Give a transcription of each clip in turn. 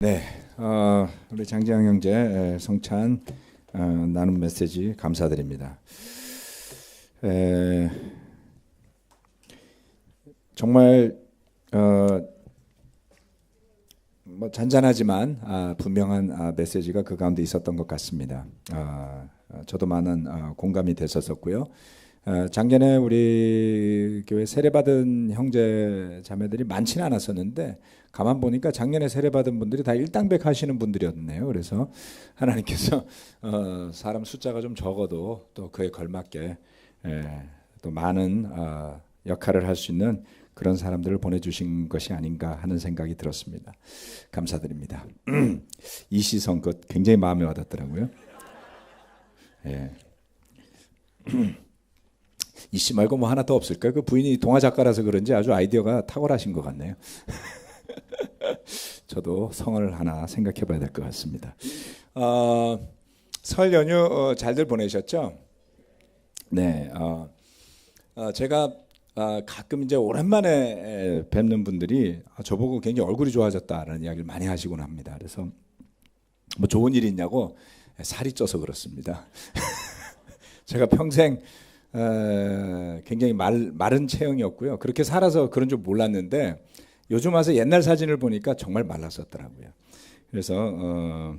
네, 우리 장지영 형제 성찬 나눔 메시지 감사드립니다. 정말 뭐 잔잔하지만 분명한 메시지가 그 가운데 있었던 것 같습니다. 저도 많은 공감이 됐었고요. 작년에 우리 교회 세례받은 형제 자매들이 많지는 않았었는데 가만 보니까 작년에 세례받은 분들이 다 일당백 하시는 분들이었네요. 그래서 하나님께서 사람 숫자가 좀 적어도 또 그에 걸맞게 또 많은 역할을 할 수 있는 그런 사람들을 보내주신 것이 아닌가 하는 생각이 들었습니다. 감사드립니다. 이시성 것 굉장히 마음에 와닿더라고요. 예. 이씨 말고 뭐 하나 더 없을까요? 그 부인이 동화 작가라서 그런지 아주 아이디어가 탁월하신 것 같네요. 저도 성을 하나 생각해 봐야 될 것 같습니다. 설 연휴 잘들 보내셨죠? 네. 제가 가끔 이제 오랜만에 뵙는 분들이 저보고 굉장히 얼굴이 좋아졌다라는 이야기를 많이 하시곤 합니다. 그래서 뭐 좋은 일이 있냐고 살이 쪄서 그렇습니다. 제가 평생 굉장히 마른 체형이었고요. 그렇게 살아서 그런 줄 몰랐는데 요즘 와서 옛날 사진을 보니까 정말 말랐었더라고요. 그래서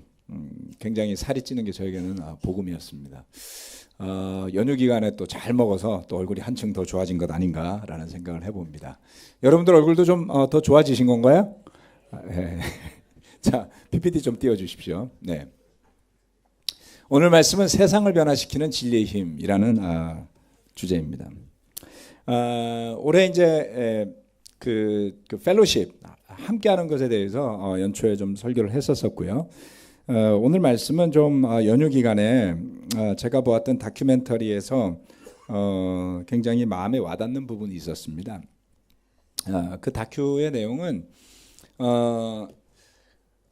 굉장히 살이 찌는 게 저에게는 복음이었습니다. 연휴 기간에 또 잘 먹어서 또 얼굴이 한층 더 좋아진 것 아닌가라는 생각을 해봅니다. 여러분들 얼굴도 좀 더 좋아지신 건가요? 네. 자, PPT 좀 띄워주십시오. 네. 오늘 말씀은 세상을 변화시키는 진리의 힘이라는 주제입니다. 올해 이제 그 펠로십 함께하는 것에 대해서 연초에 좀 설교를 했었고요. 오늘 말씀은 좀 연휴 기간에 제가 보았던 다큐멘터리에서 굉장히 마음에 와닿는 부분이 있었습니다. 그 다큐의 내용은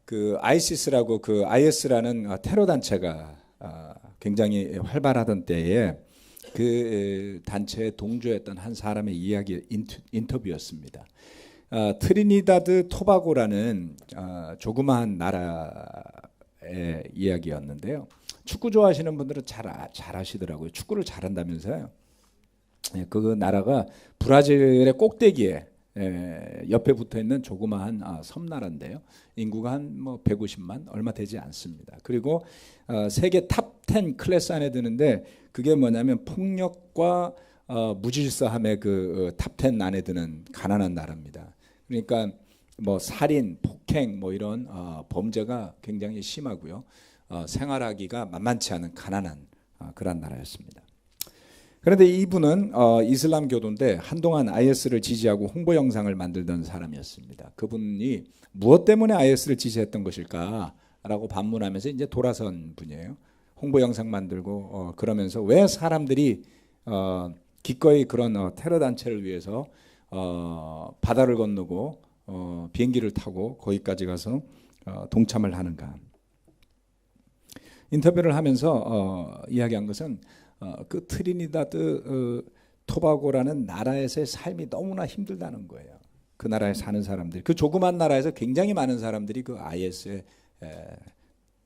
그 ISIS라고 그 IS라는 테러 단체가 굉장히 활발하던 때에 그 단체에 동조했던 한 사람의 이야기 인터뷰였습니다. 트리니다드 토바고라는 조그마한 나라의 이야기였는데요. 축구 좋아하시는 분들은 잘 아시더라고요. 축구를 잘한다면서요. 그 나라가 브라질의 꼭대기에 옆에 붙어 있는 조그마한 섬나라인데요. 인구가 한 뭐 150만 얼마 되지 않습니다. 그리고 세계 탑 10 클래스 안에 드는데 그게 뭐냐면 폭력과 무질서함의 그 탑 10 안에 드는 가난한 나라입니다. 그러니까 뭐 살인, 폭행 뭐 이런 범죄가 굉장히 심하고요. 생활하기가 만만치 않은 가난한 그런 나라였습니다. 그런데 이분은 이슬람 교도인데 한동안 IS를 지지하고 홍보 영상을 만들던 사람이었습니다. 그분이 무엇 때문에 IS를 지지했던 것일까라고 반문하면서 이제 돌아선 분이에요. 홍보 영상 만들고 그러면서 왜 사람들이 기꺼이 그런 테러 단체를 위해서 바다를 건너고 비행기를 타고 거기까지 가서 동참을 하는가. 인터뷰를 하면서 이야기한 것은 그 트리니다드 토바고라는 나라에서의 삶이 너무나 힘들다는 거예요. 그 나라에 사는 사람들, 그 조그만 나라에서 굉장히 많은 사람들이 그 IS에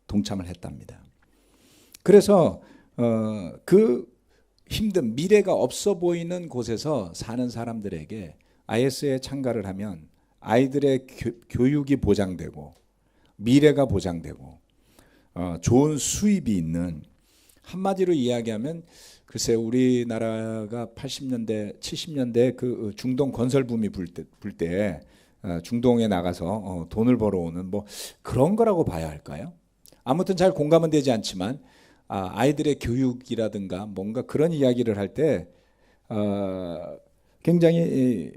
동참을 했답니다. 그래서 그 힘든 미래가 없어 보이는 곳에서 사는 사람들에게 IS에 참가를 하면 아이들의 교육이 보장되고 미래가 보장되고 좋은 수입이 있는, 한마디로 이야기하면 글쎄 우리나라가 80년대 70년대 그 중동 건설 붐이 불 때 중동에 나가서 돈을 벌어오는 뭐 그런 거라고 봐야 할까요? 아무튼 잘 공감은 되지 않지만 아이들의 교육이라든가 뭔가 그런 이야기를 할 때 굉장히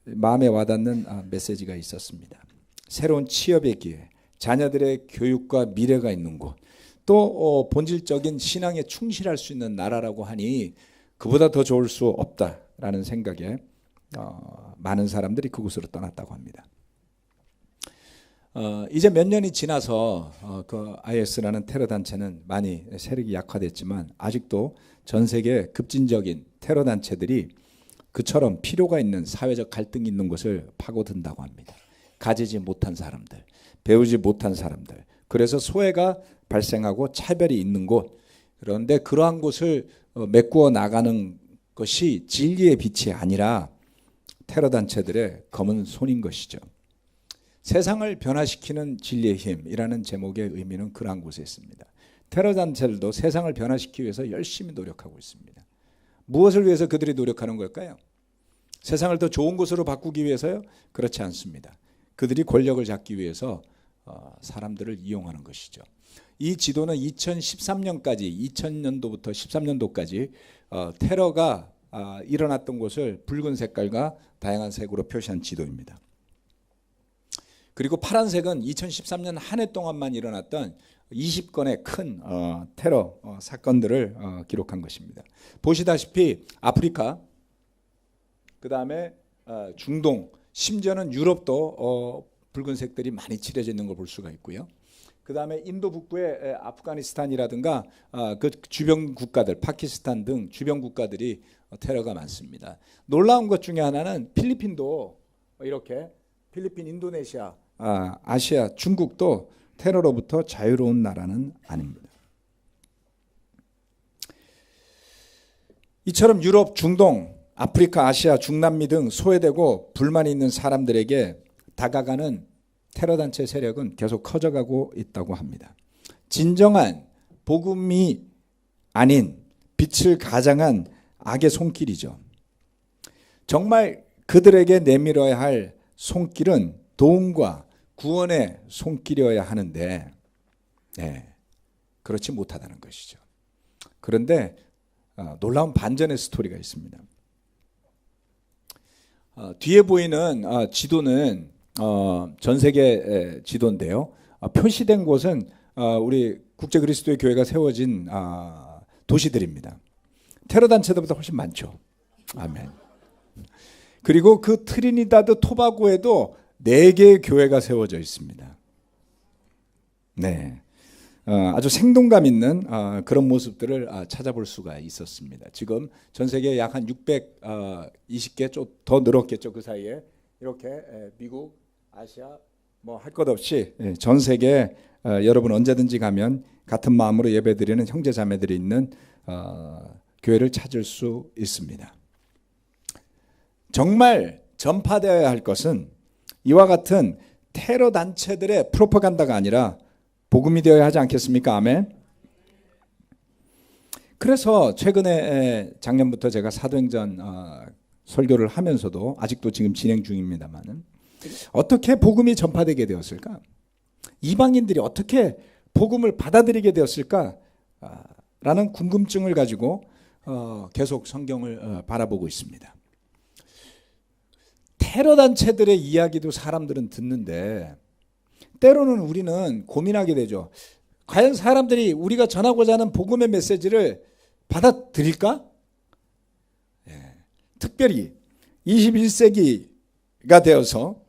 마음에 와닿는 메시지가 있었습니다. 새로운 취업의 기회, 자녀들의 교육과 미래가 있는 곳, 또 본질적인 신앙에 충실할 수 있는 나라라고 하니 그보다 더 좋을 수 없다라는 생각에 많은 사람들이 그곳으로 떠났다고 합니다. 이제 몇 년이 지나서 그 IS라는 테러 단체는 많이 세력이 약화됐지만 아직도 전 세계 급진적인 테러 단체들이 그처럼 필요가 있는 사회적 갈등이 있는 것을 파고든다고 합니다. 가지지 못한 사람들, 배우지 못한 사람들. 그래서 소외가 발생하고 차별이 있는 곳. 그런데 그러한 곳을 메꾸어 나가는 것이 진리의 빛이 아니라 테러 단체들의 검은 손인 것이죠. 세상을 변화시키는 진리의 힘이라는 제목의 의미는 그러한 곳에 있습니다. 테러 단체들도 세상을 변화시키기 위해서 열심히 노력하고 있습니다. 무엇을 위해서 그들이 노력하는 걸까요? 세상을 더 좋은 곳으로 바꾸기 위해서요? 그렇지 않습니다. 그들이 권력을 잡기 위해서 사람들을 이용하는 것이죠. 이 지도는 2013년까지 2000년도부터 13년도까지 테러가 일어났던 곳을 붉은 색깔과 다양한 색으로 표시한 지도입니다. 그리고 파란색은 2013년 한 해 동안만 일어났던 20건의 큰 테러 사건들을 기록한 것입니다. 보시다시피 아프리카, 그 다음에 중동, 심지어는 유럽도 붉은색들이 많이 칠해져 있는 걸 볼 수가 있고요. 그 다음에 인도 북부의 아프가니스탄이라든가 그 주변 국가들, 파키스탄 등 주변 국가들이 테러가 많습니다. 놀라운 것 중에 하나는 필리핀도 이렇게 필리핀, 인도네시아, 아시아, 중국도 테러로부터 자유로운 나라는 아닙니다. 이처럼 유럽, 중동, 아프리카, 아시아, 중남미 등 소외되고 불만이 있는 사람들에게 다가가는 테러 단체 세력은 계속 커져가고 있다고 합니다. 진정한 복음이 아닌 빛을 가장한 악의 손길이죠. 정말 그들에게 내밀어야 할 손길은 도움과 구원의 손길이어야 하는데 그렇지 못하다는 것이죠. 그런데 놀라운 반전의 스토리가 있습니다. 뒤에 보이는 지도는 전 세계 지도인데요. 표시된 곳은 우리 국제 그리스도의 교회가 세워진 도시들입니다. 테러 단체들보다 훨씬 많죠. 아멘. 그리고 그 트리니다드 토바고에도 4개의 교회가 세워져 있습니다. 네, 아주 생동감 있는 그런 모습들을 찾아볼 수가 있었습니다. 지금 전 세계에 약 한 620개 좀 더 늘었겠죠. 그 사이에 이렇게 미국, 아시아 뭐 할 것 없이 전 세계 여러분 언제든지 가면 같은 마음으로 예배드리는 형제 자매들이 있는 교회를 찾을 수 있습니다. 정말 전파되어야 할 것은 이와 같은 테러 단체들의 프로파간다가 아니라 복음이 되어야 하지 않겠습니까? 아멘. 그래서 최근에 작년부터 제가 사도행전 설교를 하면서도 아직도 지금 진행 중입니다만 어떻게 복음이 전파되게 되었을까? 이방인들이 어떻게 복음을 받아들이게 되었을까? 라는 궁금증을 가지고 계속 성경을 바라보고 있습니다. 테러 단체들의 이야기도 사람들은 듣는데 때로는 우리는 고민하게 되죠. 과연 사람들이 우리가 전하고자 하는 복음의 메시지를 받아들일까? 특별히 21세기가 되어서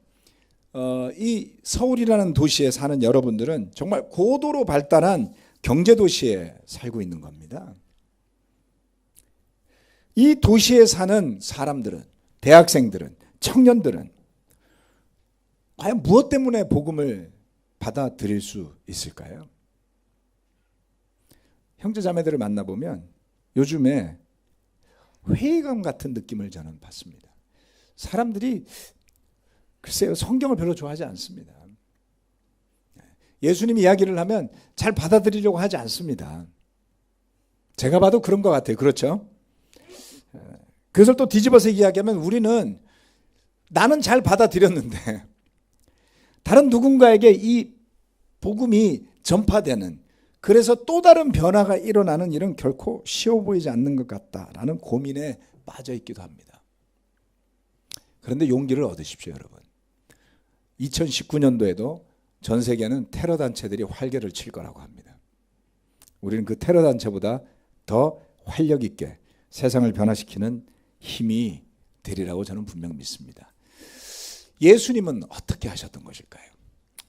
이 서울이라는 도시에 사는 여러분들은 정말 고도로 발달한 경제도시에 살고 있는 겁니다. 이 도시에 사는 사람들은, 대학생들은, 청년들은 과연 무엇 때문에 복음을 받아들일 수 있을까요? 형제자매들을 만나보면 요즘에 회의감 같은 느낌을 저는 받습니다. 사람들이 글쎄요, 성경을 별로 좋아하지 않습니다. 예수님 이야기를 하면 잘 받아들이려고 하지 않습니다. 제가 봐도 그런 것 같아요. 그렇죠? 그것을 또 뒤집어서 이야기하면 우리는 나는 잘 받아들였는데 다른 누군가에게 이 복음이 전파되는, 그래서 또 다른 변화가 일어나는 일은 결코 쉬워 보이지 않는 것 같다라는 고민에 빠져 있기도 합니다. 그런데 용기를 얻으십시오, 여러분. 2019년도에도 전 세계는 테러 단체들이 활개를 칠 거라고 합니다. 우리는 그 테러 단체보다 더 활력 있게 세상을 변화시키는 힘이 되리라고 저는 분명 믿습니다. 예수님은 어떻게 하셨던 것일까요?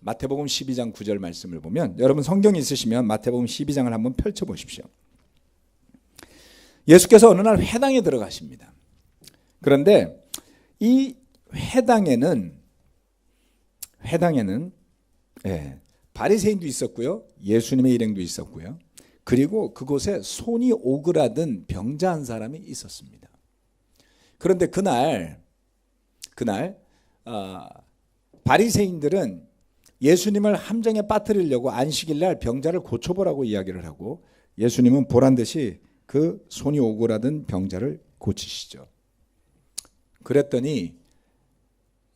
마태복음 12장 9절 말씀을 보면, 여러분 성경이 있으시면 마태복음 12장을 한번 펼쳐보십시오. 예수께서 어느 날 회당에 들어가십니다. 그런데 이 회당에는 예, 바리새인도 있었고요. 예수님의 일행도 있었고요. 그리고 그곳에 손이 오그라든 병자 한 사람이 있었습니다. 그런데 그날 바리새인들은 예수님을 함정에 빠뜨리려고 안식일 날 병자를 고쳐보라고 이야기를 하고 예수님은 보란 듯이 그 손이 오그라든 병자를 고치시죠. 그랬더니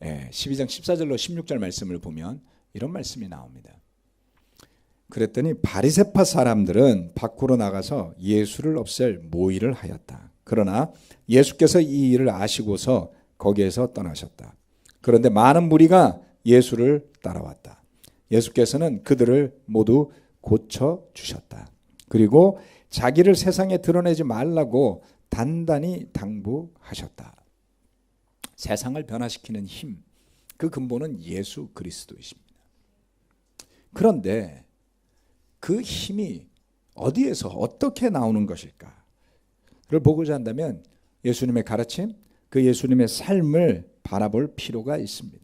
12장 14절로 16절 말씀을 보면 이런 말씀이 나옵니다. 그랬더니 바리새파 사람들은 밖으로 나가서 예수를 없앨 모의를 하였다. 그러나 예수께서 이 일을 아시고서 거기에서 떠나셨다. 그런데 많은 무리가 예수를 따라왔다. 예수께서는 그들을 모두 고쳐주셨다. 그리고 자기를 세상에 드러내지 말라고 단단히 당부하셨다. 세상을 변화시키는 힘, 그 근본은 예수 그리스도이십니다. 그런데 그 힘이 어디에서 어떻게 나오는 것일까를 보고자 한다면 예수님의 가르침, 그 예수님의 삶을 바라볼 필요가 있습니다.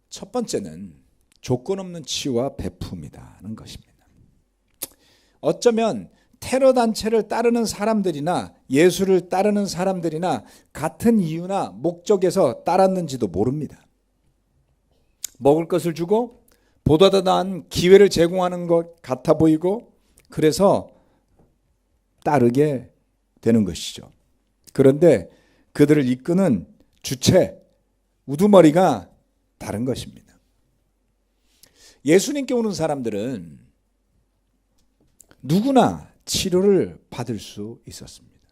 첫 번째는 조건 없는 치유와 배품이라는 것입니다. 어쩌면 테러 단체를 따르는 사람들이나 예수를 따르는 사람들이나 같은 이유나 목적에서 따랐는지도 모릅니다. 먹을 것을 주고 보다 더 나은 기회를 제공하는 것 같아 보이고 그래서 따르게 되는 것이죠. 그런데 그들을 이끄는 주체, 우두머리가 다른 것입니다. 예수님께 오는 사람들은 누구나 치료를 받을 수 있었습니다.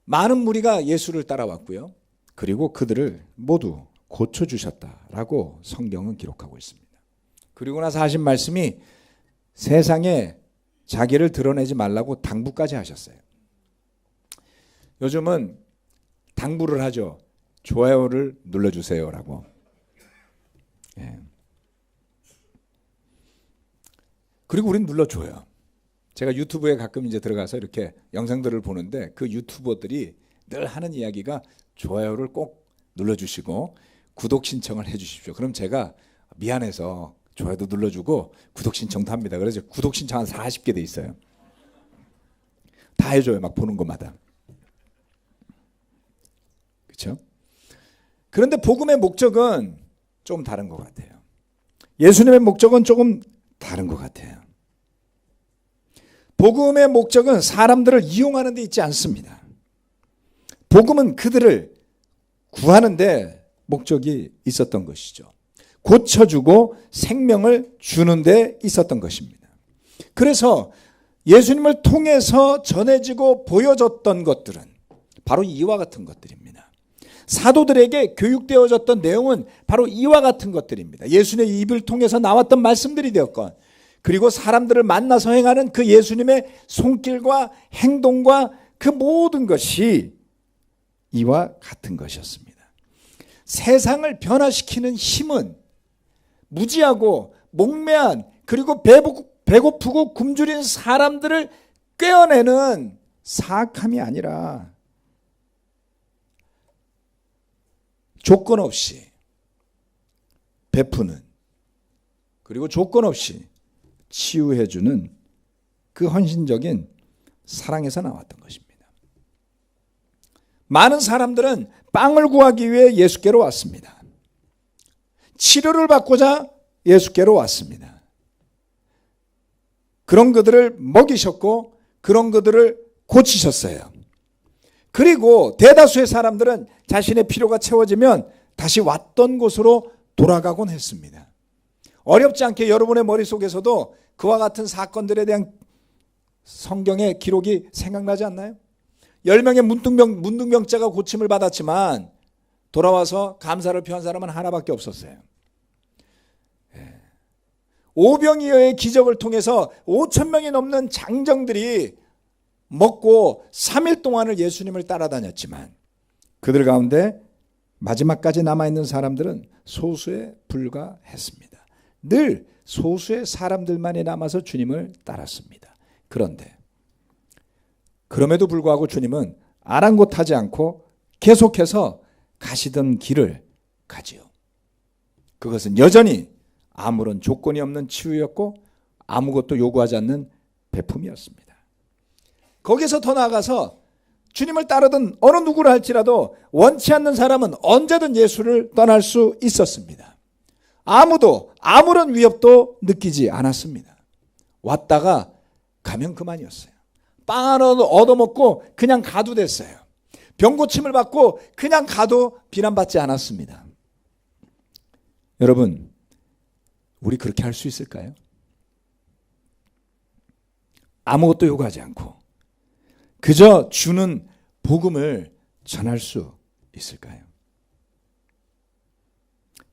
많은 무리가 예수를 따라왔고요. 그리고 그들을 모두 고쳐주셨다라고 성경은 기록하고 있습니다. 그리고 나서 하신 말씀이 세상에 자기를 드러내지 말라고 당부까지 하셨어요. 요즘은 당부를 하죠. 좋아요를 눌러주세요라고. 예. 그리고 우린 눌러줘요. 제가 유튜브에 가끔 이제 들어가서 이렇게 영상들을 보는데 그 유튜버들이 늘 하는 이야기가 좋아요를 꼭 눌러주시고 구독 신청을 해주십시오. 그럼 제가 미안해서 좋아요도 눌러주고 구독 신청도 합니다. 그래서 구독 신청 한 40개 돼 있어요. 다 해줘요. 막 보는 것마다. 그렇죠? 그런데 복음의 목적은 좀 다른 것 같아요. 예수님의 목적은 조금 다른 것 같아요. 복음의 목적은 사람들을 이용하는 데 있지 않습니다. 복음은 그들을 구하는 데 목적이 있었던 것이죠. 고쳐주고 생명을 주는 데 있었던 것입니다. 그래서 예수님을 통해서 전해지고 보여졌던 것들은 바로 이와 같은 것들입니다. 사도들에게 교육되어졌던 내용은 바로 이와 같은 것들입니다. 예수님의 입을 통해서 나왔던 말씀들이 되었건 그리고 사람들을 만나서 행하는 그 예수님의 손길과 행동과 그 모든 것이 이와 같은 것이었습니다. 세상을 변화시키는 힘은 무지하고 목매한 그리고 배고프고 굶주린 사람들을 꿰어내는 사악함이 아니라 조건 없이 베푸는 그리고 조건 없이 치유해주는 그 헌신적인 사랑에서 나왔던 것입니다. 많은 사람들은 빵을 구하기 위해 예수께로 왔습니다. 치료를 받고자 예수께로 왔습니다. 그런 그들을 먹이셨고 그런 그들을 고치셨어요. 그리고 대다수의 사람들은 자신의 필요가 채워지면 다시 왔던 곳으로 돌아가곤 했습니다. 어렵지 않게 여러분의 머릿속에서도 그와 같은 사건들에 대한 성경의 기록이 생각나지 않나요? 10명의 문둥병자가 고침을 받았지만 돌아와서 감사를 표한 사람은 하나밖에 없었어요. 오병이어의 기적을 통해서 5,000명이 넘는 장정들이 먹고 3일 동안을 예수님을 따라다녔지만 그들 가운데 마지막까지 남아있는 사람들은 소수에 불과했습니다. 늘 소수의 사람들만이 남아서 주님을 따랐습니다. 그런데 그럼에도 불구하고 주님은 아랑곳하지 않고 계속해서 가시던 길을 가지요. 그것은 여전히 아무런 조건이 없는 치유였고 아무것도 요구하지 않는 베품이었습니다. 거기서 더 나아가서 주님을 따르던 어느 누구를 할지라도 원치 않는 사람은 언제든 예수를 떠날 수 있었습니다. 아무도 아무런 위협도 느끼지 않았습니다. 왔다가 가면 그만이었어요. 빵 하나 얻어먹고 그냥 가도 됐어요. 병고침을 받고 그냥 가도 비난받지 않았습니다. 여러분, 우리 그렇게 할 수 있을까요? 아무것도 요구하지 않고 그저 주는 복음을 전할 수 있을까요?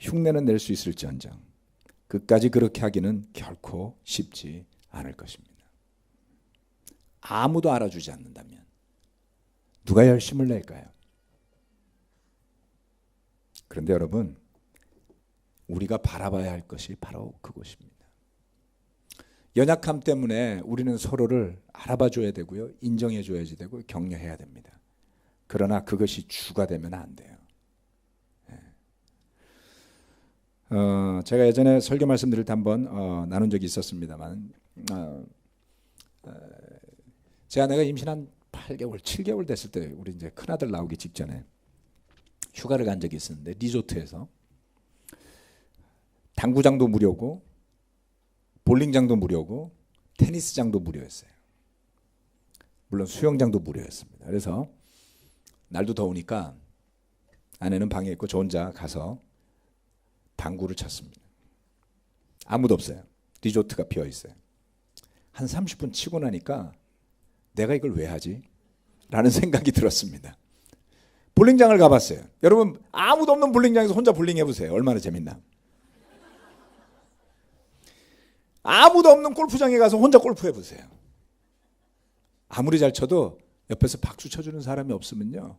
흉내는 낼 수 있을지언정 끝까지 그렇게 하기는 결코 쉽지 않을 것입니다. 아무도 알아주지 않는다면 누가 열심을 낼까요? 그런데 여러분, 우리가 바라봐야 할 것이 바로 그것입니다. 연약함 때문에 우리는 서로를 알아봐 줘야 되고요, 인정해 줘야지 되고 격려해야 됩니다. 그러나 그것이 주가 되면 안 돼요. 제가 예전에 설교 말씀드릴 때 한번 나눈 적이 있었습니다만, 제 아내가 임신 한 8개월, 7개월 됐을 때 우리 이제 큰아들 나오기 직전에 휴가를 간 적이 있었는데, 리조트에서 당구장도 무료고 볼링장도 무료고 테니스장도 무료였어요. 물론 수영장도 무료였습니다. 그래서 날도 더우니까 아내는 방에 있고 저 혼자 가서 당구를 쳤습니다. 아무도 없어요. 리조트가 비어있어요. 한 30분 치고 나니까 내가 이걸 왜 하지? 라는 생각이 들었습니다. 볼링장을 가봤어요. 여러분, 아무도 없는 볼링장에서 혼자 볼링 해보세요. 얼마나 재밌나. 아무도 없는 골프장에 가서 혼자 골프 해보세요. 아무리 잘 쳐도 옆에서 박수 쳐주는 사람이 없으면요,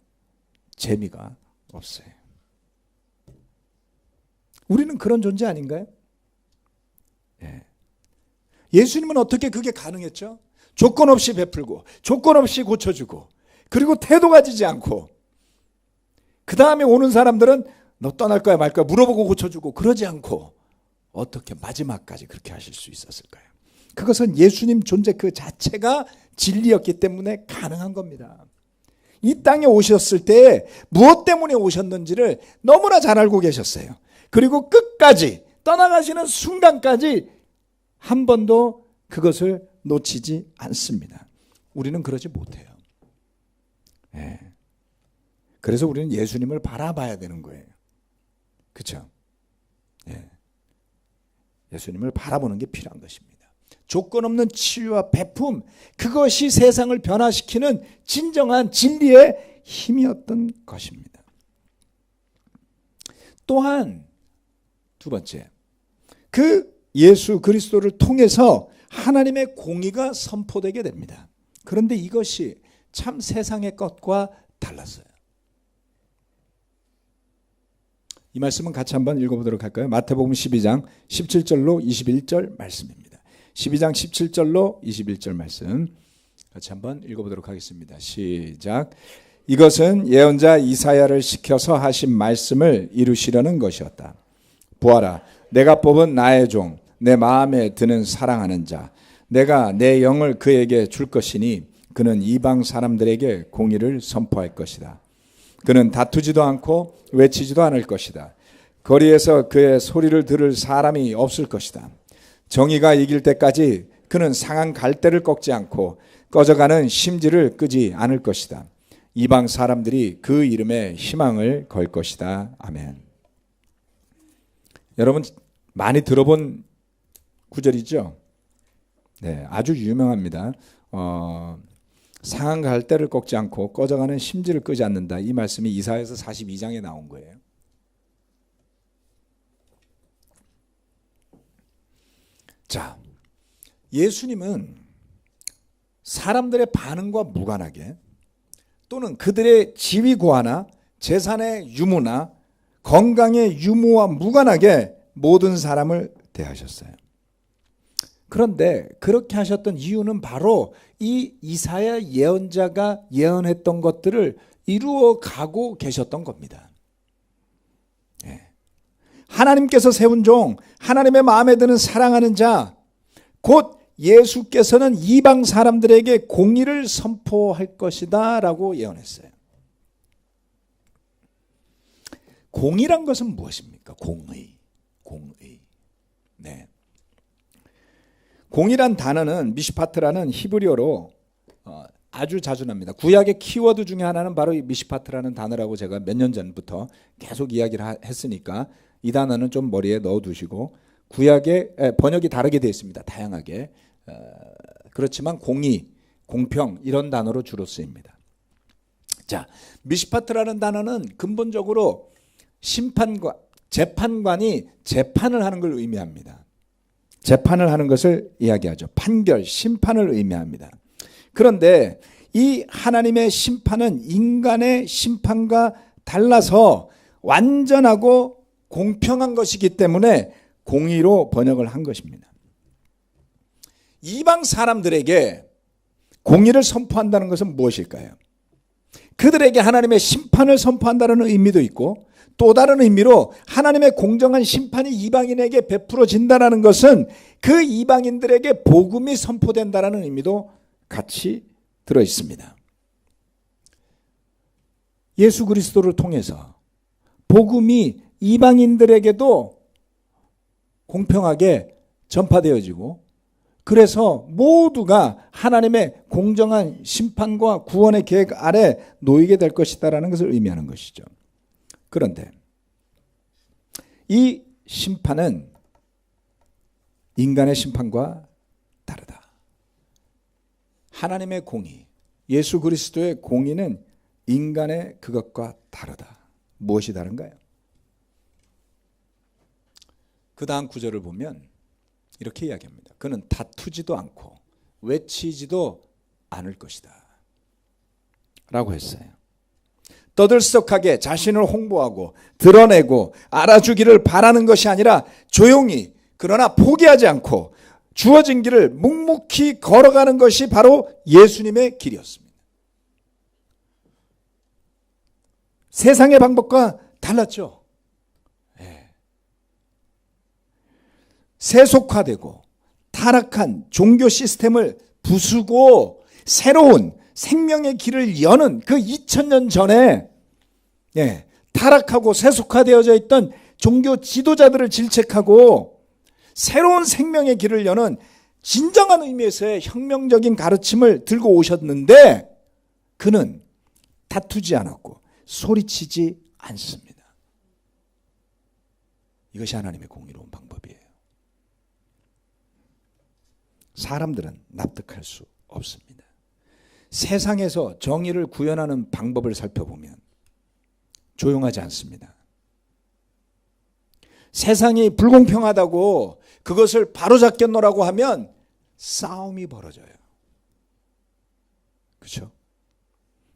재미가 없어요. 우리는 그런 존재 아닌가요? 예수님은 어떻게 그게 가능했죠? 조건 없이 베풀고 조건 없이 고쳐주고 그리고 태도가 지지 않고, 그 다음에 오는 사람들은 너 떠날 거야 말 거야 물어보고 고쳐주고 그러지 않고 어떻게 마지막까지 그렇게 하실 수 있었을까요? 그것은 예수님 존재 그 자체가 진리였기 때문에 가능한 겁니다. 이 땅에 오셨을 때 무엇 때문에 오셨는지를 너무나 잘 알고 계셨어요. 그리고 끝까지 떠나가시는 순간까지 한 번도 그것을 놓치지 않습니다. 우리는 그러지 못해요. 그래서 우리는 예수님을 바라봐야 되는 거예요. 그렇죠? 예수님을 바라보는 게 필요한 것입니다. 조건 없는 치유와 베품, 그것이 세상을 변화시키는 진정한 진리의 힘이었던 것입니다. 또한 두 번째, 그 예수 그리스도를 통해서 하나님의 공의가 선포되게 됩니다. 그런데 이것이 참 세상의 것과 달랐어요. 이 말씀은 같이 한번 읽어보도록 할까요? 마태복음 12장 17절로 21절 말씀입니다. 12장 17절로 21절 말씀 같이 한번 읽어보도록 하겠습니다. 시작. 이것은 예언자 이사야를 시켜서 하신 말씀을 이루시려는 것이었다. 보아라, 내가 뽑은 나의 종, 내 마음에 드는 사랑하는 자, 내가 내 영을 그에게 줄 것이니 그는 이방 사람들에게 공의를 선포할 것이다. 그는 다투지도 않고 외치지도 않을 것이다. 거리에서 그의 소리를 들을 사람이 없을 것이다. 정의가 이길 때까지 그는 상한 갈대를 꺾지 않고 꺼져가는 심지를 끄지 않을 것이다. 이방 사람들이 그 이름에 희망을 걸 것이다. 아멘. 여러분 많이 들어본 구절이죠? 네, 아주 유명합니다. 상한 갈대를 꺾지 않고 꺼져가는 심지를 끄지 않는다. 이 말씀이 이사야서 42장에 나온 거예요. 자, 예수님은 사람들의 반응과 무관하게 또는 그들의 지위고하나 재산의 유무나 건강의 유무와 무관하게 모든 사람을 대하셨어요. 그런데 그렇게 하셨던 이유는 바로 이 이사야 예언자가 예언했던 것들을 이루어 가고 계셨던 겁니다. 예. 하나님께서 세운 종, 하나님의 마음에 드는 사랑하는 자, 곧 예수께서는 이방 사람들에게 공의를 선포할 것이다 라고 예언했어요. 공의란 것은 무엇입니까? 공의. 네. 공의란 단어는 미시파트라는 히브리어로 아주 자주 납니다. 구약의 키워드 중에 하나는 바로 이 미시파트라는 단어라고 제가 몇 년 전부터 계속 이야기를 했으니까 이 단어는 좀 머리에 넣어두시고, 구약의 번역이 다르게 되어 있습니다. 다양하게. 그렇지만 공의, 공평 이런 단어로 주로 쓰입니다. 자, 미시파트라는 단어는 근본적으로 재판관이 재판을 하는 걸 의미합니다. 재판을 하는 것을 이야기하죠. 판결, 심판을 의미합니다. 그런데 이 하나님의 심판은 인간의 심판과 달라서 완전하고 공평한 것이기 때문에 공의로 번역을 한 것입니다. 이방 사람들에게 공의를 선포한다는 것은 무엇일까요? 그들에게 하나님의 심판을 선포한다는 의미도 있고, 또 다른 의미로 하나님의 공정한 심판이 이방인에게 베풀어진다는 것은 그 이방인들에게 복음이 선포된다는 의미도 같이 들어 있습니다. 예수 그리스도를 통해서 복음이 이방인들에게도 공평하게 전파되어지고, 그래서 모두가 하나님의 공정한 심판과 구원의 계획 아래 놓이게 될 것이다라는 것을 의미하는 것이죠. 그런데 이 심판은 인간의 심판과 다르다. 하나님의 공의, 예수 그리스도의 공의는 인간의 그것과 다르다. 무엇이 다른가요? 그 다음 구절을 보면 이렇게 이야기합니다. 그는 다투지도 않고 외치지도 않을 것이다 라고 했어요. 떠들썩하게 자신을 홍보하고 드러내고 알아주기를 바라는 것이 아니라 조용히, 그러나 포기하지 않고 주어진 길을 묵묵히 걸어가는 것이 바로 예수님의 길이었습니다. 세상의 방법과 달랐죠. 세속화되고 타락한 종교 시스템을 부수고 새로운 생명의 길을 여는 그 2000년 전에 타락하고 세속화되어져 있던 종교 지도자들을 질책하고 새로운 생명의 길을 여는 진정한 의미에서의 혁명적인 가르침을 들고 오셨는데, 그는 다투지 않았고 소리치지 않습니다. 이것이 하나님의 공의로운 방법이에요. 사람들은 납득할 수 없습니다. 세상에서 정의를 구현하는 방법을 살펴보면 조용하지 않습니다. 세상이 불공평하다고 그것을 바로잡게 놓으라고 하면 싸움이 벌어져요. 그렇죠?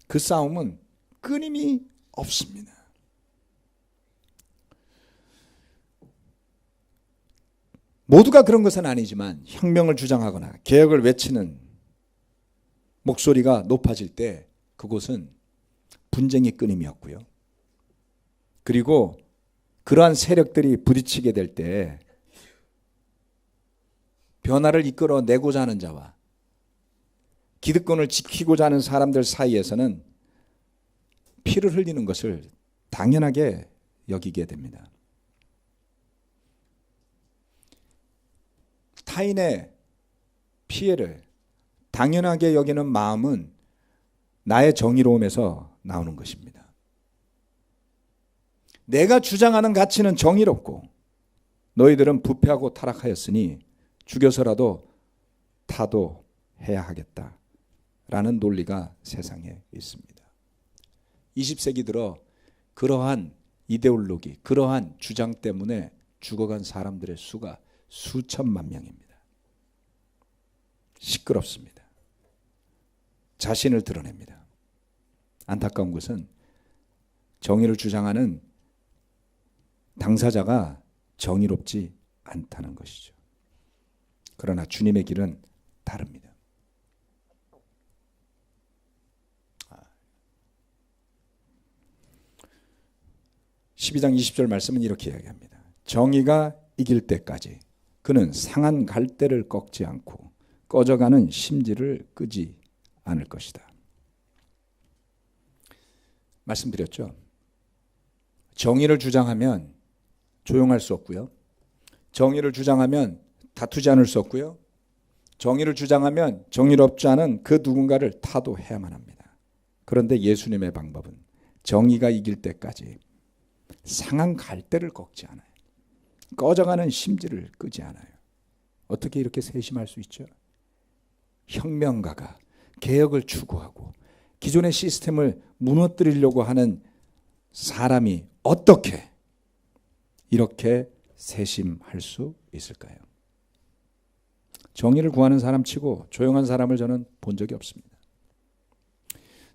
그 싸움은 끊임이 없습니다. 모두가 그런 것은 아니지만 혁명을 주장하거나 개혁을 외치는 목소리가 높아질 때 그곳은 분쟁이 끊임이었고요. 그리고 그러한 세력들이 부딪히게 될 때 변화를 이끌어내고자 하는 자와 기득권을 지키고자 하는 사람들 사이에서는 피를 흘리는 것을 당연하게 여기게 됩니다. 타인의 피해를 당연하게 여기는 마음은 나의 정의로움에서 나오는 것입니다. 내가 주장하는 가치는 정의롭고 너희들은 부패하고 타락하였으니 죽여서라도 타도해야 하겠다라는 논리가 세상에 있습니다. 20세기 들어 그러한 이데올로기, 그러한 주장 때문에 죽어간 사람들의 수가 수천만 명입니다. 시끄럽습니다. 자신을 드러냅니다. 안타까운 것은 정의를 주장하는 당사자가 정의롭지 않다는 것이죠. 그러나 주님의 길은 다릅니다. 12장 20절 말씀은 이렇게 이야기합니다. 정의가 이길 때까지 그는 상한 갈대를 꺾지 않고 꺼져가는 심지를 끄지 않을 것이다. 말씀드렸죠. 정의를 주장하면 조용할 수 없고요. 정의를 주장하면 다투지 않을 수 없고요. 정의를 주장하면 정의롭지 않은 그 누군가를 타도해야만 합니다. 그런데 예수님의 방법은 정의가 이길 때까지 상한 갈대를 꺾지 않아요. 꺼져가는 심지를 끄지 않아요. 어떻게 이렇게 세심할 수 있죠? 혁명가가 개혁을 추구하고 기존의 시스템을 무너뜨리려고 하는 사람이 어떻게 이렇게 세심할 수 있을까요? 정의를 구하는 사람 치고 조용한 사람을 저는 본 적이 없습니다.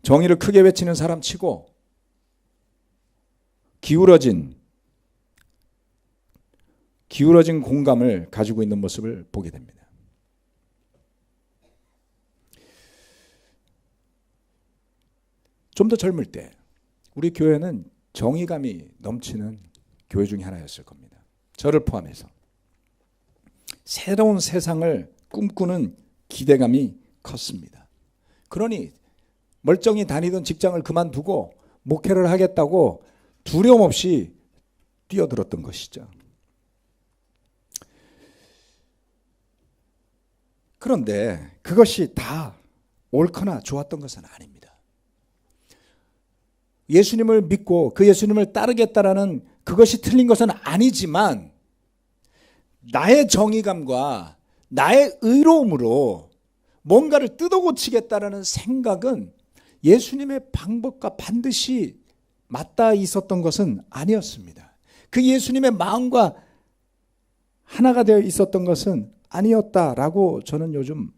정의를 크게 외치는 사람 치고 기울어진 공감을 가지고 있는 모습을 보게 됩니다. 좀 더 젊을 때 우리 교회는 정의감이 넘치는 교회 중에 하나였을 겁니다. 저를 포함해서 새로운 세상을 꿈꾸는 기대감이 컸습니다. 그러니 멀쩡히 다니던 직장을 그만두고 목회를 하겠다고 두려움 없이 뛰어들었던 것이죠. 그런데 그것이 다 옳거나 좋았던 것은 아닙니다. 예수님을 믿고 그 예수님을 따르겠다라는 그것이 틀린 것은 아니지만 나의 정의감과 나의 의로움으로 뭔가를 뜯어고치겠다라는 생각은 예수님의 방법과 반드시 맞닿아 있었던 것은 아니었습니다. 그 예수님의 마음과 하나가 되어 있었던 것은 아니었다라고 저는 요즘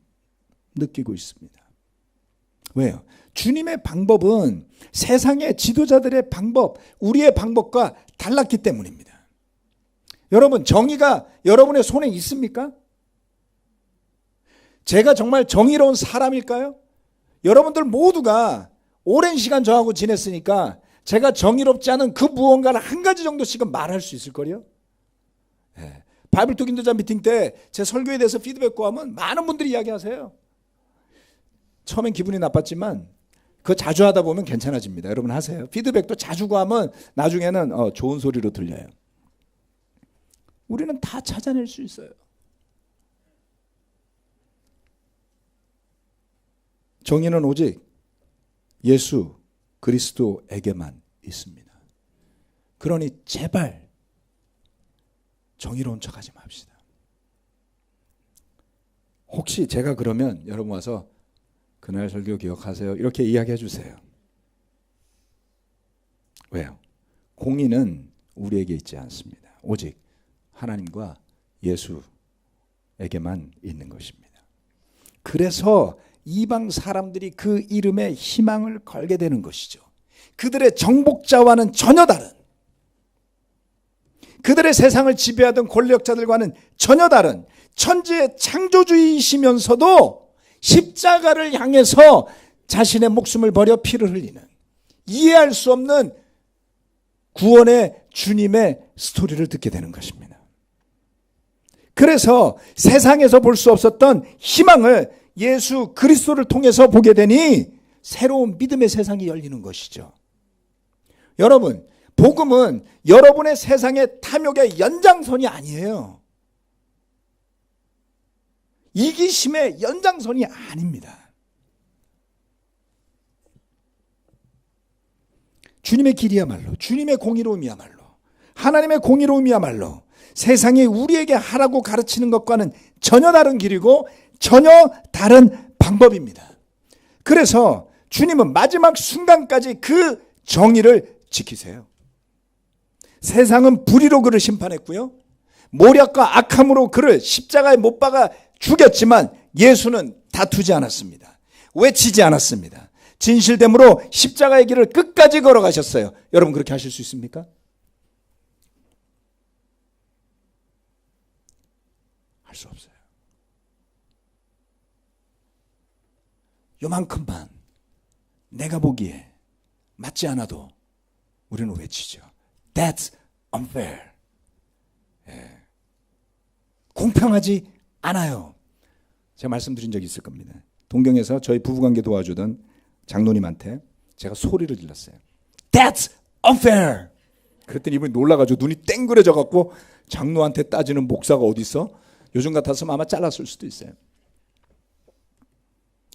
느끼고 있습니다. 왜요? 주님의 방법은 세상의 지도자들의 방법, 우리의 방법과 달랐기 때문입니다. 여러분, 정의가 여러분의 손에 있습니까? 제가 정말 정의로운 사람일까요? 여러분들 모두가 오랜 시간 저하고 지냈으니까 제가 정의롭지 않은 그 무언가를 한 가지 정도씩은 말할 수 있을 거요. 네. 바이블 투 인도자 미팅 때 제 설교에 대해서 피드백 구하면 많은 분들이 이야기하세요. 처음엔 기분이 나빴지만 그거 자주 하다 보면 괜찮아집니다. 여러분 하세요. 피드백도 자주 구하면 나중에는 좋은 소리로 들려요. 우리는 다 찾아낼 수 있어요. 정의는 오직 예수 그리스도에게만 있습니다. 그러니 제발 정의로운 척하지 맙시다. 혹시 제가 그러면 여러분 와서 그날 설교 기억하세요? 이렇게 이야기해 주세요. 왜요? 공의는 우리에게 있지 않습니다. 오직 하나님과 예수에게만 있는 것입니다. 그래서 이방 사람들이 그 이름에 희망을 걸게 되는 것이죠. 그들의 정복자와는 전혀 다른, 그들의 세상을 지배하던 권력자들과는 전혀 다른 천지의 창조주이시면서도 십자가를 향해서 자신의 목숨을 버려 피를 흘리는, 이해할 수 없는 구원의 주님의 스토리를 듣게 되는 것입니다. 그래서 세상에서 볼 수 없었던 희망을 예수 그리스도를 통해서 보게 되니 새로운 믿음의 세상이 열리는 것이죠. 여러분, 복음은 여러분의 세상의 탐욕의 연장선이 아니에요. 이기심의 연장선이 아닙니다. 주님의 길이야말로, 주님의 공의로움이야말로, 하나님의 공의로움이야말로 세상이 우리에게 하라고 가르치는 것과는 전혀 다른 길이고 전혀 다른 방법입니다. 그래서 주님은 마지막 순간까지 그 정의를 지키세요. 세상은 불의로 그를 심판했고요, 모략과 악함으로 그를 십자가에 못 박아 죽였지만 예수는 다투지 않았습니다. 외치지 않았습니다. 진실됨으로 십자가의 길을 끝까지 걸어가셨어요. 여러분 그렇게 하실 수 있습니까? 할 수 없어요. 요만큼만 내가 보기에 맞지 않아도 우리는 외치죠. That's unfair. 공평하지 않아요. 제가 말씀드린 적이 있을 겁니다. 동경에서 저희 부부관계 도와주던 장로님한테 제가 소리를 질렀어요. That's unfair. 그랬더니 이분이 놀라가지고 눈이 땡그레져갖고 장로한테 따지는 목사가 어디 있어? 요즘 같았으면 아마 잘랐을 수도 있어요.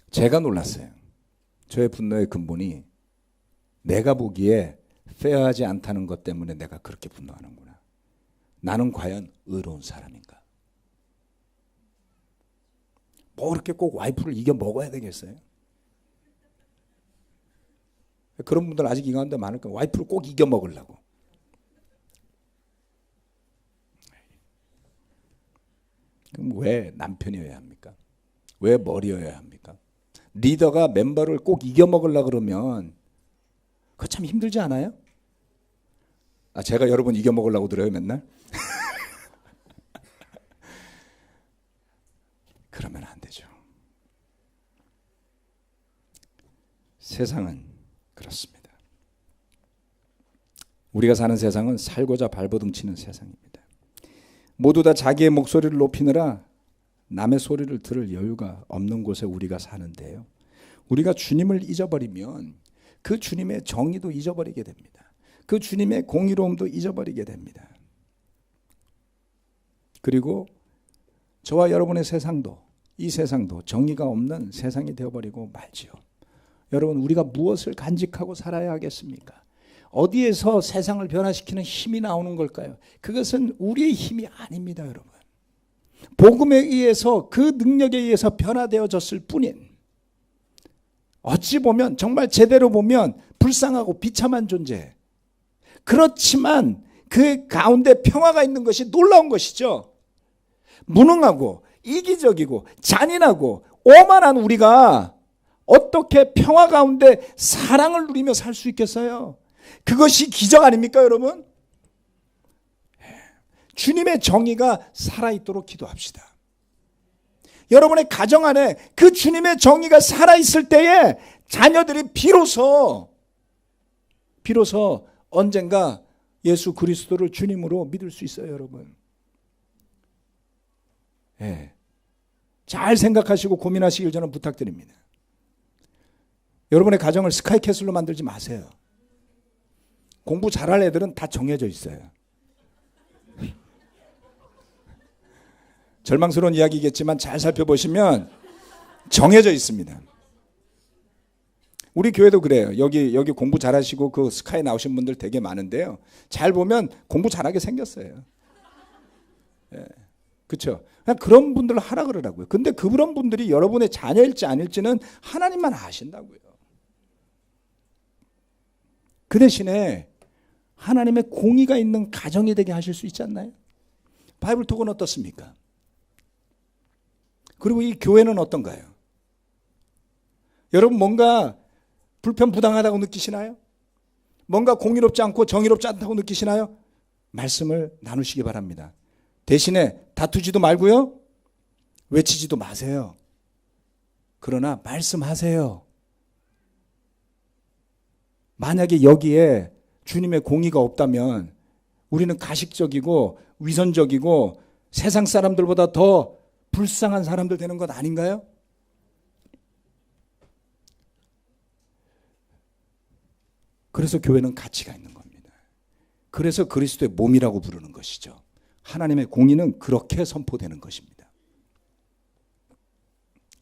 제가 놀랐어요. 저의 분노의 근본이 내가 보기에 페어하지 않다는 것 때문에 내가 그렇게 분노하는구나. 나는 과연 의로운 사람인가? 뭐 그렇게 꼭 와이프를 이겨 먹어야 되겠어요? 그런 분들 아직 이 가운데 많을 거예요. 와이프를 꼭 이겨 먹으려고. 그럼 왜 남편이어야 합니까? 왜 머리여야 합니까? 리더가 멤버를 꼭 이겨 먹으려고 그러면 그거 참 힘들지 않아요? 제가 여러분 이겨 먹으려고 들어요 맨날? 그러면 안 되죠. 세상은 그렇습니다. 우리가 사는 세상은 살고자 발버둥 치는 세상입니다. 모두 다 자기의 목소리를 높이느라 남의 소리를 들을 여유가 없는 곳에 우리가 사는데요. 우리가 주님을 잊어버리면 그 주님의 정의도 잊어버리게 됩니다. 그 주님의 공의로움도 잊어버리게 됩니다. 그리고 저와 여러분의 세상도, 이 세상도 정의가 없는 세상이 되어버리고 말지요. 여러분, 우리가 무엇을 간직하고 살아야 하겠습니까? 어디에서 세상을 변화시키는 힘이 나오는 걸까요? 그것은 우리의 힘이 아닙니다, 여러분. 복음에 의해서 그 능력에 의해서 변화되어졌을 뿐인, 어찌 보면 정말 제대로 보면 불쌍하고 비참한 존재. 그렇지만 그 가운데 평화가 있는 것이 놀라운 것이죠. 무능하고 이기적이고 잔인하고 오만한 우리가 어떻게 평화 가운데 사랑을 누리며 살 수 있겠어요? 그것이 기적 아닙니까, 여러분? 주님의 정의가 살아있도록 기도합시다. 여러분의 가정 안에 그 주님의 정의가 살아있을 때에 자녀들이 비로소 언젠가 예수 그리스도를 주님으로 믿을 수 있어요, 여러분. 잘 생각하시고 고민하시길 저는 부탁드립니다. 여러분의 가정을 스카이캐슬로 만들지 마세요. 공부 잘할 애들은 다 정해져 있어요. 절망스러운 이야기겠지만 잘 살펴보시면 정해져 있습니다. 우리 교회도 그래요. 여기 공부 잘하시고 그 스카이 나오신 분들 되게 많은데요. 잘 보면 공부 잘하게 생겼어요. 그렇죠? 그런 분들을 하라 그러라고요. 근데 그런 분들이 여러분의 자녀일지 아닐지는 하나님만 아신다고요. 그 대신에 하나님의 공의가 있는 가정이 되게 하실 수 있지 않나요? 바이블톡은 어떻습니까? 그리고 이 교회는 어떤가요? 여러분 뭔가 불편부당하다고 느끼시나요? 뭔가 공의롭지 않고 정의롭지 않다고 느끼시나요? 말씀을 나누시기 바랍니다. 대신에 다투지도 말고요. 외치지도 마세요. 그러나 말씀하세요. 만약에 여기에 주님의 공의가 없다면 우리는 가식적이고 위선적이고 세상 사람들보다 더 불쌍한 사람들 되는 것 아닌가요? 그래서 교회는 가치가 있는 겁니다. 그래서 그리스도의 몸이라고 부르는 것이죠. 하나님의 공의는 그렇게 선포되는 것입니다.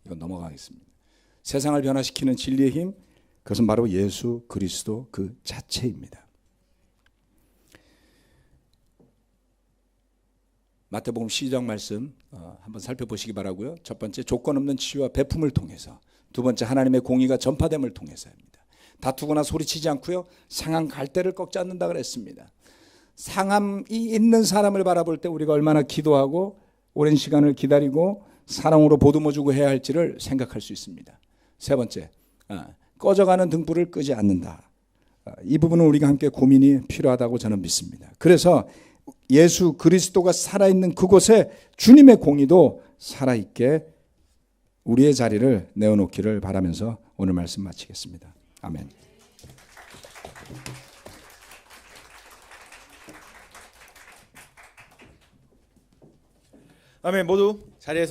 이건 넘어가겠습니다. 세상을 변화시키는 진리의 힘, 그것은 바로 예수 그리스도 그 자체입니다. 마태복음 12장 말씀 한번 살펴보시기 바라고요. 첫 번째, 조건 없는 치유와 배품을 통해서. 두 번째, 하나님의 공의가 전파됨을 통해서입니다. 다투거나 소리치지 않고요. 상한 갈대를 꺾지 않는다 그랬습니다. 상함이 있는 사람을 바라볼 때 우리가 얼마나 기도하고 오랜 시간을 기다리고 사랑으로 보듬어주고 해야 할지를 생각할 수 있습니다. 세 번째, 꺼져가는 등불을 끄지 않는다. 이 부분은 우리가 함께 고민이 필요하다고 저는 믿습니다. 그래서 예수 그리스도가 살아있는 그곳에 주님의 공의도 살아있게 우리의 자리를 내어놓기를 바라면서 오늘 말씀 마치겠습니다. 아멘. 아멘. 모두 자리에서